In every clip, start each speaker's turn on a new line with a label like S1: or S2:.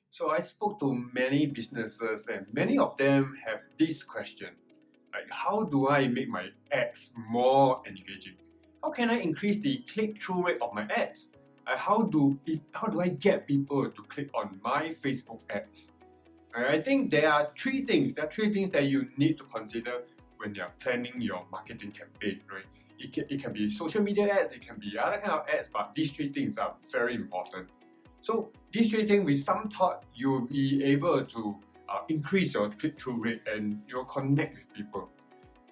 S1: So I spoke to many businesses and many of them have this question, like how do I make my ads more engaging? How can I increase the click-through rate of my ads? How do I get people to click on my Facebook ads? I think there are three things. There are three things that you need to consider when you're planning your marketing campaign, right? It can be social media ads, it can be other kind of ads, but these three things are very important. So these three things, with some thought, you'll be able to increase your click-through rate and connect with people.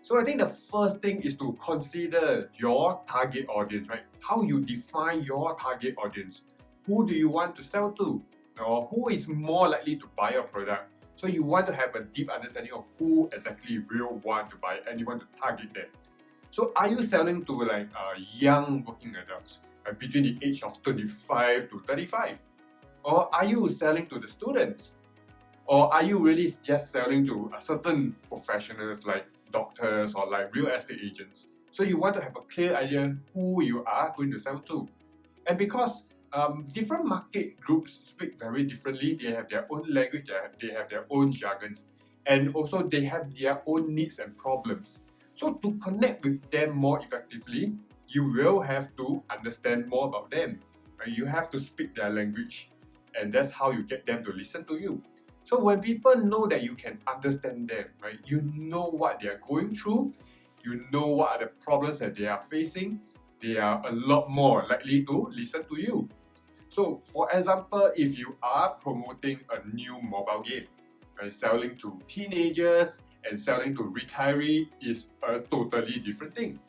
S1: So I think the first thing is to consider your target audience, right? How you define your target audience. Who do you want to sell to? Or who is more likely to buy your product? So you want to have a deep understanding of who exactly will want to buy and you want to target them. So are you selling to like young working adults between the age of 25 to 35? Or are you selling to the students? Or are you really just selling to certain professionals like doctors or like real estate agents? So you want to have a clear idea who you are going to sell to. And because different market groups speak very differently, they have their own language, they have their own jargons, and also they have their own needs and problems. So to connect with them more effectively, you will have to understand more about them. Right? You have to speak their language, and that's how you get them to listen to you. So when people know that you can understand them, right, you know what they are going through, you know what are the problems that they are facing, they are a lot more likely to listen to you. So for example, if you are promoting a new mobile game, right, selling to teenagers and selling to retirees is a totally different thing,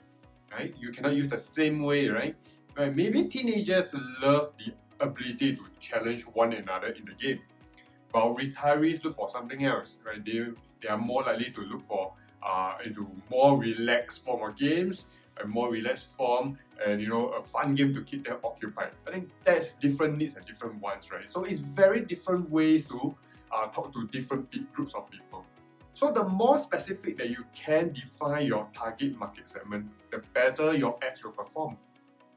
S1: right? You cannot use the same way, right? Maybe teenagers love the ability to challenge one another in the game, while retirees look for something else, right? They are more likely to look for into more relaxed form of games, a more relaxed form, and a fun game to keep them occupied. I think that's different needs and different wants, right? So it's very different ways to talk to different groups of people. So the more specific that you can define your target market segment, the better your ads will perform.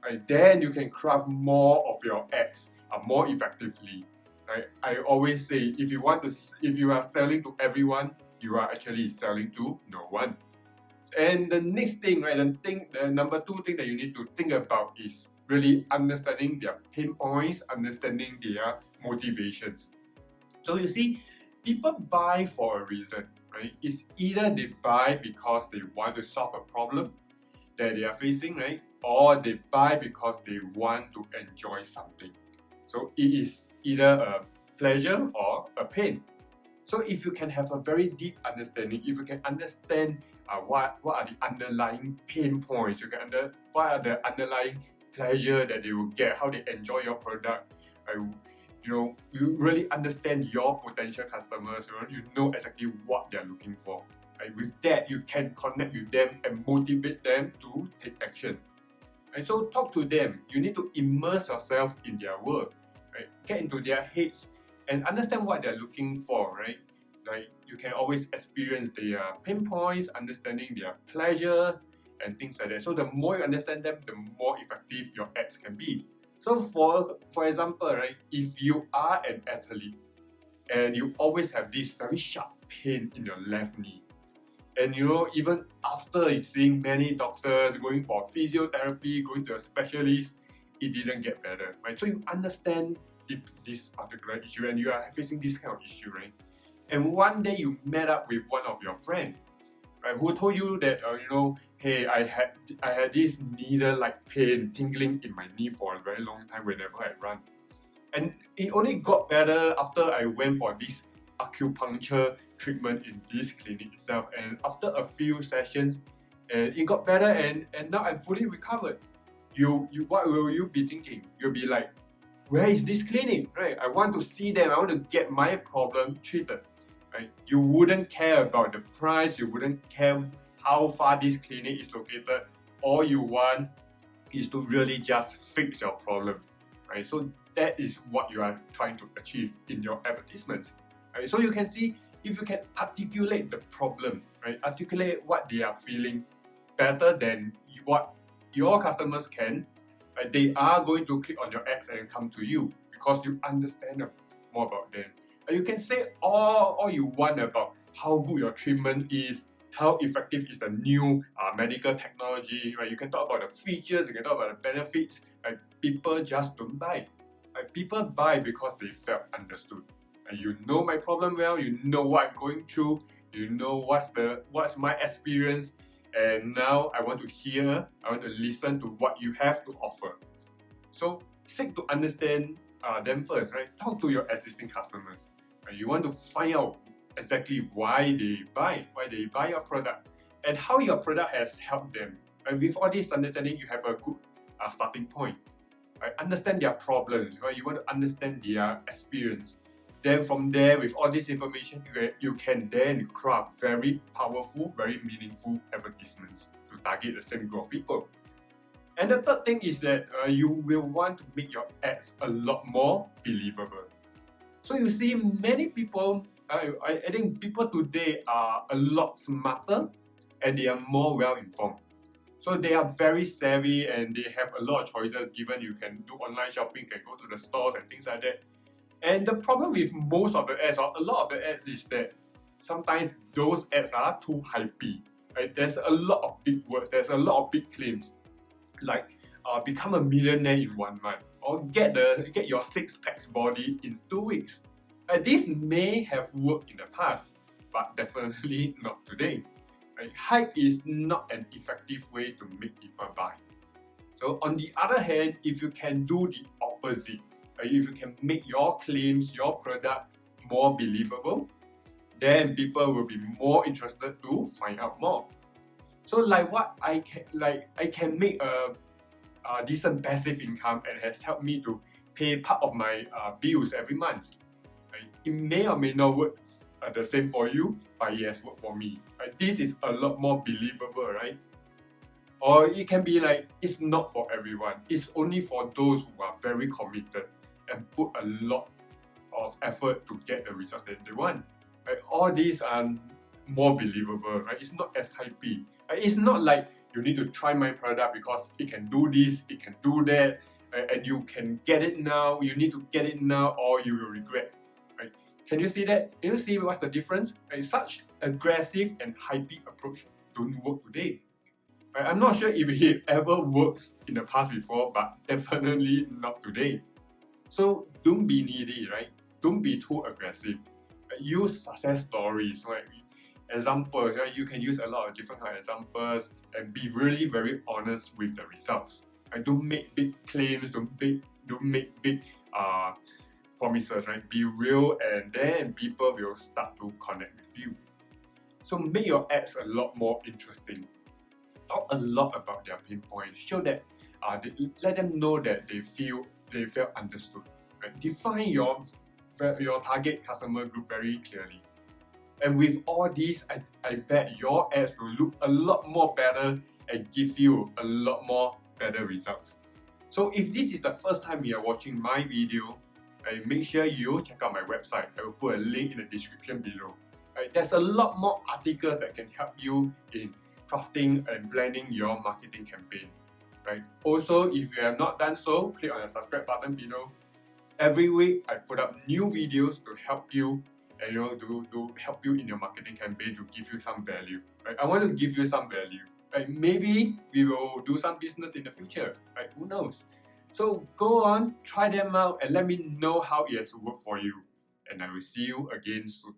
S1: Right? Then you can craft more of your ads more effectively. Right? I always say if you are selling to everyone, you are actually selling to no one. And the next thing, right, the number two thing that you need to think about is really understanding their pain points, understanding their motivations. So you see, people buy for a reason, right? It's either they buy because they want to solve a problem that they are facing, right? Or they buy because they want to enjoy something. So it is either a pleasure or a pain. So if you can have a very deep understanding, if you can understand what are the underlying pain points, what are the underlying pleasure that they will get, how they enjoy your product, you really understand your potential customers, you know exactly what they're looking for. Right? With that, you can connect with them and motivate them to take action. And so talk to them. You need to immerse yourself in their world, right? Get into their heads and understand what they're looking for, right? Like you can always experience their pain points, understanding their pleasure and things like that. So the more you understand them, the more effective your ads can be. So for example, right, if you are an athlete and you always have this very sharp pain in your left knee, and even after seeing many doctors, going for physiotherapy, going to a specialist, it didn't get better, right? So you understand this particular issue and you are facing this kind of issue, right? And one day you met up with one of your friends, right, who told you that, hey, I had this needle-like pain tingling in my knee for a very long time whenever I run. And it only got better after I went for this acupuncture treatment in this clinic itself. And after a few sessions, it got better and now I'm fully recovered. What will you be thinking? You'll be like, where is this clinic? Right? I want to see them. I want to get my problem treated. Right? You wouldn't care about the price. You wouldn't care how far this clinic is located. All you want is to really just fix your problem. Right? So that is what you are trying to achieve in your advertisements. Right? So you can see if you can articulate the problem, right? Articulate what they are feeling better than what your customers can, right? They are going to click on your ads and come to you because you understand them. more about them. And you can say all you want about how good your treatment is, how effective is the new medical technology, right? You can talk about the features, you can talk about the benefits. People just don't buy. People buy because they felt understood. And you know my problem well, you know what I'm going through, you know what's my experience, and now I want to listen to what you have to offer. So seek to understand them first, right? Talk to your existing customers. You want to find out exactly why they buy your product, and how your product has helped them. And with all this understanding, you have a good starting point. Right? Understand their problems, right? You want to understand their experience. Then from there, with all this information, you can then craft very powerful, very meaningful advertisements to target the same group of people. And the third thing is that you will want to make your ads a lot more believable. So you see, many people, I think people today are a lot smarter and they are more well informed. So they are very savvy and they have a lot of choices given. You can do online shopping, can go to the stores and things like that. And the problem with most of the ads, or a lot of the ads, is that sometimes those ads are too hypey. Right? There's a lot of big words, there's a lot of big claims, like become a millionaire in 1 month, or get your 6-pack body in 2 weeks. This may have worked in the past, but definitely not today. Right? Hype is not an effective way to make people buy. So on the other hand, if you can do the opposite, if you can make your claims, your product more believable, then people will be more interested to find out more. So like what I can make a decent passive income, and has helped me to pay part of my bills every month. Right? It may or may not work the same for you, but it has worked for me. Right? This is a lot more believable, right? Or it can be like, it's not for everyone. It's only for those who are very committed and put a lot of effort to get the results that they want. Right? All these are more believable, right? It's not as hypey. Right? It's not like you need to try my product because it can do this, it can do that, and you can get it now, you need to get it now, or you will regret. Right? Can you see that? Can you see what's the difference? Right? Such aggressive and hypey approach don't work today. Right? I'm not sure if it ever works in the past before, but definitely not today. So don't be needy, right? Don't be too aggressive. Use success stories, right? Examples, right? You can use a lot of different kind of examples and be really very honest with the results. And don't make big claims, don't make big promises, right? Be real, and then people will start to connect with you. So make your ads a lot more interesting. Talk a lot about their pain points. Show that let them know that they felt understood. Right? Define your target customer group very clearly. And with all these, I bet your ads will look a lot more better and give you a lot more better results. So if this is the first time you are watching my video, make sure you check out my website. I will put a link in the description below. There's a lot more articles that can help you in crafting and planning your marketing campaign. Right? Also, if you have not done so, click on the subscribe button below. Every week, I put up new videos to help you, and to help you in your marketing campaign, to give you some value. Right? I want to give you some value. Right? Maybe we will do some business in the future. Right? Who knows? So go on, try them out, and let me know how it has worked for you. And I will see you again soon.